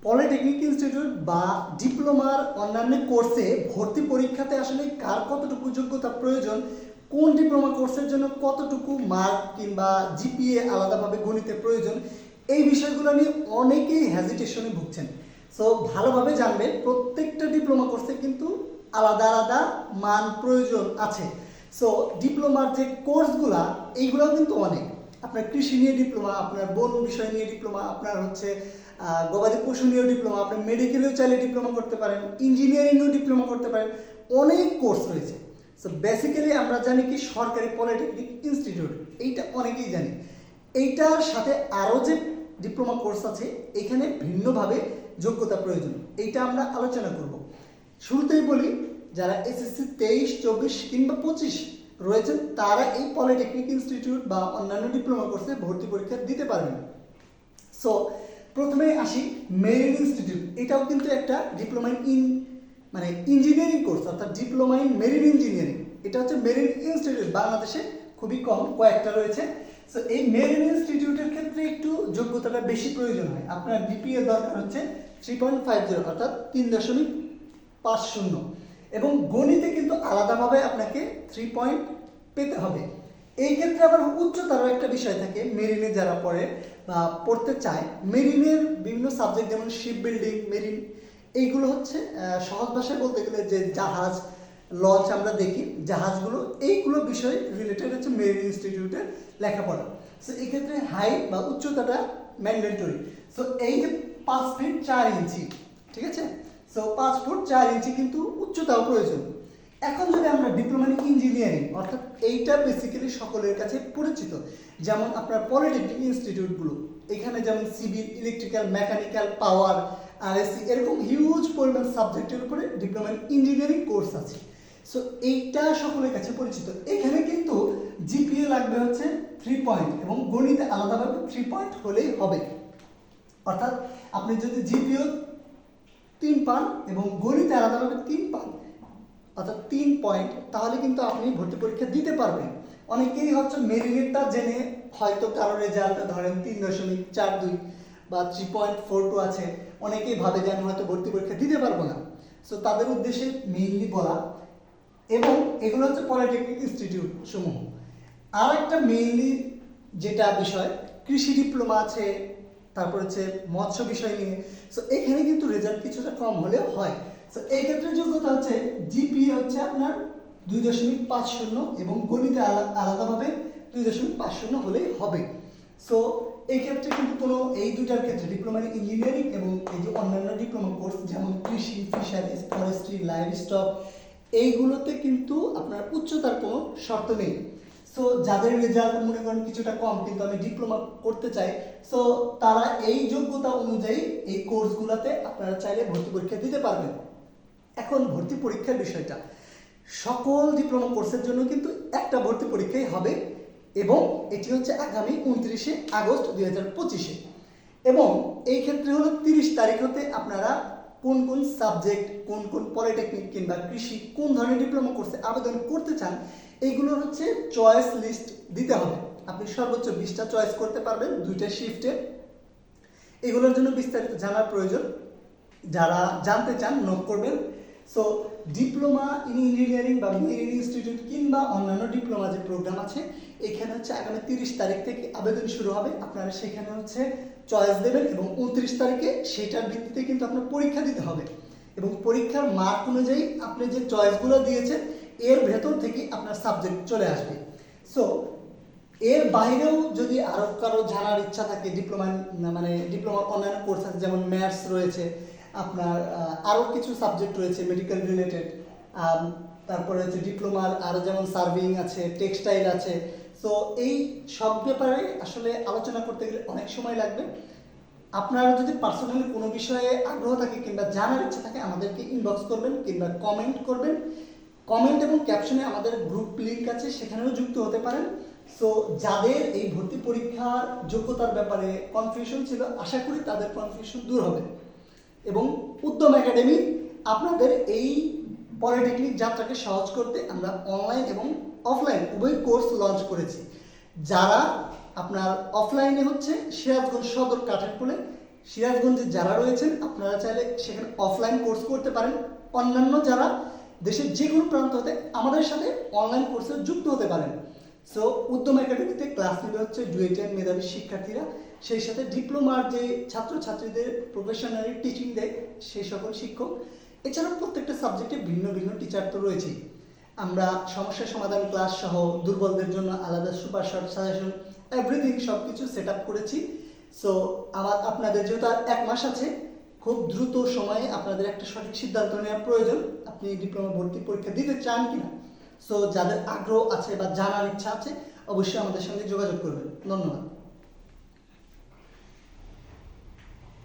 Polytechnic institute বা ডিপ্লোমার অন্যান্য কোর্সে ভর্তি পরীক্ষাতে আসলে কার কতটুকু যোগ্যতা প্রয়োজন, কোন ডিপ্লোমা কোর্সের জন্য কতটুকু মার্ক কিংবা জিপিএ আলাদাভাবে গণিতে প্রয়োজন, এই বিষয়গুলো নিয়ে অনেকেই হ্যাজিটেশনে ভুগছেন। সো ভালোভাবে জানবেন প্রত্যেকটা ডিপ্লোমা কোর্সে কিন্তু আলাদা আলাদা মান প্রয়োজন আছে। সো ডিপ্লোমার যে কোর্সগুলা এইগুলোও কিন্তু অনেক, আপনার কৃষি নিয়ে ডিপ্লোমা, আপনার বন বিষয় নিয়ে ডিপ্লোমা, আপনার হচ্ছে গবাদি পশু নিয়েও ডিপ্লোমা, আপনি মেডিকেলেও চাইলে ডিপ্লোমা করতে পারেন, ইঞ্জিনিয়ারিংয়েও ডিপ্লোমা করতে পারেন, অনেক কোর্স রয়েছে। সো বেসিক্যালি আমরা জানি কি সরকারি পলিটেকনিক ইনস্টিটিউট, এইটা অনেকেই জানি। এইটার সাথে আরও যে ডিপ্লোমা কোর্স আছে এখানে ভিন্নভাবে যোগ্যতা প্রয়োজন, এইটা আমরা আলোচনা করব। শুরুতেই বলি, যারা এসএসসি 23, 24 কিংবা 25 রয়েছেন তারা এই পলিটেকনিক ইনস্টিটিউট বা অন্যান্য ডিপ্লোমা কোর্সে ভর্তি পরীক্ষা দিতে পারবেন। সো প্রথমে আসি মেরিন ইনস্টিটিউট, এটাও কিন্তু একটা ডিপ্লোমা ইন মানে ইঞ্জিনিয়ারিং কোর্স, অর্থাৎ ডিপ্লোমা ইন মেরিন ইঞ্জিনিয়ারিং। এটা হচ্ছে মেরিন ইনস্টিটিউট, বাংলাদেশে খুবই কম, কয়েকটা রয়েছে। সো এই মেরিন ইনস্টিটিউটের ক্ষেত্রে একটু যোগ্যতাটা বেশি প্রয়োজন হয়। আপনার জিপিএ দরকার হচ্ছে 3.50 অর্থাৎ 3.50, এবং গণিতে কিন্তু আলাদাভাবে আপনাকে 3 পয়েন্ট পেতে হবে। এই ক্ষেত্রে আবার উচ্চতর একটা বিষয় থাকে মেরিনে যারা পড়ে বা পড়তে চায়। মেরিনের বিভিন্ন সাবজেক্ট যেমন শিপ বিল্ডিং, মেরিন, এইগুলো হচ্ছে সহজ ভাষায় বলতে গেলে যে জাহাজ, লঞ্চ আমরা দেখি, জাহাজগুলো, এইগুলো বিষয় রিলেটেড হচ্ছে মেরিন ইনস্টিটিউটের লেখাপড়া। সো এক্ষেত্রে হাইট বা উচ্চতাটা ম্যান্ডেটরি। সো এই যে 5 ফিট 4 ইঞ্চি, ঠিক আছে, সো 5 ফুট 4 ইঞ্চি কিন্তু উচ্চতাও প্রয়োজন। এখন যদি আমরা ডিপ্লোমা ইন ইঞ্জিনিয়ারিং, অর্থাৎ এইটা বেসিক্যালি সকলের কাছে পরিচিত, যেমন আপনার পলিটেকনিক ইনস্টিটিউটগুলো, এখানে যেমন সিভিল, ইলেকট্রিক্যাল, মেকানিক্যাল, পাওয়ার, আরএসসি, এরকম হিউজ পরিমাণ সাবজেক্টের উপরে ডিপ্লোমা ইন ইঞ্জিনিয়ারিং কোর্স আছে। সো এইটা সকলের কাছে পরিচিত। এখানে কিন্তু জিপিএ লাগবে হচ্ছে 3 পয়েন্ট, এবং গণিতে আলাদাভাবে 3 পয়েন্ট হলেই হবে। অর্থাৎ আপনি যদি জিপিএ 3 পান এবং গণিতে আলাদাভাবে 3 পান, অর্থাৎ 3 পয়েন্ট, তাহলে কিন্তু আপনি ভর্তি পরীক্ষা দিতে পারবেন। অনেকেই হচ্ছে মেরিনেটটা জেনে হয়তো কারো রেজাল্ট ধরেন 3.42 বা 3.42 আছে, অনেকেই ভাবে যে আমি হয়তো ভর্তি পরীক্ষা দিতে পারবো না। সো তাদের উদ্দেশ্যে মেইনলি বলা, এবং এগুলো হচ্ছে পলিটেকনিক ইনস্টিটিউট সমূহ। আর একটা মেইনলি যেটা বিষয়, কৃষি ডিপ্লোমা আছে, তারপর হচ্ছে মৎস্য বিষয় নিয়ে। সো এখানে কিন্তু রেজাল্ট কিছুটা কম হলেও হয়। সো এই ক্ষেত্রে যোগ্যতা হচ্ছে জিপিএ হচ্ছে আপনার 2.50 এবং গণিতে আলাদাভাবে 2.50 হলেই হবে। সো এই ক্ষেত্রে কিন্তু কোনো এই দুটার ক্ষেত্রে ডিপ্লোমা ইন ইঞ্জিনিয়ারিং এবং এই যে অন্যান্য ডিপ্লোমা কোর্স যেমন কৃষি, ফিশারিজ, ফরেস্ট্রি, লাইভ স্টক, এইগুলোতে কিন্তু আপনার উচ্চতার কোনো শর্ত নেই। সো যাদের রেজাল্ট মনে করেন কিছুটা কম কিন্তু আমি ডিপ্লোমা করতে চাই, সো তারা এই যোগ্যতা অনুযায়ী এই কোর্সগুলোতে আপনারা চাইলে ভর্তি পরীক্ষা দিতে পারবেন। এখন ভর্তি পরীক্ষার বিষয়টা, সকল ডিপ্লোমা কোর্সের জন্য কিন্তু একটা ভর্তি পরীক্ষাই হবে, এবং এটি হচ্ছে আগামী 29শে আগস্ট 2025-এ। এবং এই ক্ষেত্রে হলো 30 তারিখ হতে আপনারা কোন কোন সাবজেক্ট, কোন কোন পলিটেকনিক কিংবা কৃষি, কোন ধরনের ডিপ্লোমা কোর্সে আবেদন করতে চান, এইগুলোর হচ্ছে চয়েস লিস্ট দিতে হবে। আপনি সর্বোচ্চ 20টা চয়েস করতে পারবেন 2টা শিফটে। এগুলোর জন্য বিস্তারিত জানার প্রয়োজন, যারা জানতে চান নোট করবেন। সো ডিপ্লোমা ইন ইঞ্জিনিয়ারিং বা মেরিন ইনস্টিটিউট কিংবা অন্যান্য ডিপ্লোমা যে প্রোগ্রাম আছে, এখানে হচ্ছে আগামী 30 তারিখ থেকে আবেদন শুরু হবে। আপনারা সেখানে হচ্ছে চয়েস দেবেন এবং 29 তারিখে সেটার ভিত্তিতে কিন্তু আপনার পরীক্ষা দিতে হবে, এবং পরীক্ষার মার্ক অনুযায়ী আপনি যে চয়েসগুলো দিয়েছেন এর ভেতর থেকে আপনার সাবজেক্ট চলে আসবে। সো এর বাইরেও যদি আরও কারো জানার ইচ্ছা থাকে, ডিপ্লোমার অন্যান্য কোর্স আছে, যেমন ম্যাথস রয়েছে, আপনার আরও কিছু সাবজেক্ট রয়েছে মেডিকেল রিলেটেড, তারপরে হচ্ছে ডিপ্লোমার আরও যেমন সার্ভিং আছে, টেক্সটাইল আছে। সো এই সব ব্যাপারে আসলে আলোচনা করতে গেলে অনেক সময় লাগবে। আপনারা যদি পার্সোনালি কোনো বিষয়ে আগ্রহ থাকে কিংবা জানার ইচ্ছা থাকে, আমাদেরকে ইনবক্স করবেন কিংবা কমেন্ট করবেন। কমেন্ট এবং ক্যাপশনে আমাদের গ্রুপ লিঙ্ক আছে, সেখানেও যুক্ত হতে পারেন। সো যাদের এই ভর্তি পরীক্ষার যোগ্যতার ব্যাপারে কনফিউশন ছিল, আশা করি তাদের কনফিউশন দূর হবে। এবং উদ্যম একাডেমি আপনাদের এই পলিটেকনিক যাত্রাকে সহজ করতে আমরা অনলাইন এবং অফলাইন উভয় কোর্স লঞ্চ করেছি। যারা আপনার অফলাইনে হচ্ছে সিরাজগঞ্জ সদর কাঠেরপুলে সিরাজগঞ্জে যারা রয়েছেন আপনারা চাইলে সেখানে অফলাইন কোর্স করতে পারেন। অন্যান্য যারা দেশের যে কোনো প্রান্ত হতে আমাদের সাথে অনলাইন কোর্সে যুক্ত হতে পারেন। সো উদ্যম একাডেমিতে ক্লাস নেবে হচ্ছে ডুয়েটের মেধাবী শিক্ষার্থীরা, সেই সাথে ডিপ্লোমার যে ছাত্রছাত্রীদের প্রফেশনালি টিচিং দেয় সেই সকল শিক্ষক। এছাড়াও প্রত্যেকটা সাবজেক্টে ভিন্ন ভিন্ন টিচার তো রয়েছেই। আমরা সমস্যা সমাধান ক্লাস সহ দুর্বলদের জন্য আলাদা সুপার শর্ট সাজেশন এভরিথিং সব কিছু সেট আপ করেছি। সো আপনাদের যেহেতু আর 1 মাস আছে, খুব দ্রুত সময়ে আপনাদের একটা সঠিক সিদ্ধান্ত নেওয়া প্রয়োজন আপনি ডিপ্লোমা ভর্তি পরীক্ষা দিতে চান কিনা। সো যাদের আগ্রহ আছে বা জানার ইচ্ছা আছে অবশ্যই আমাদের সঙ্গে যোগাযোগ করবেন। ধন্যবাদ।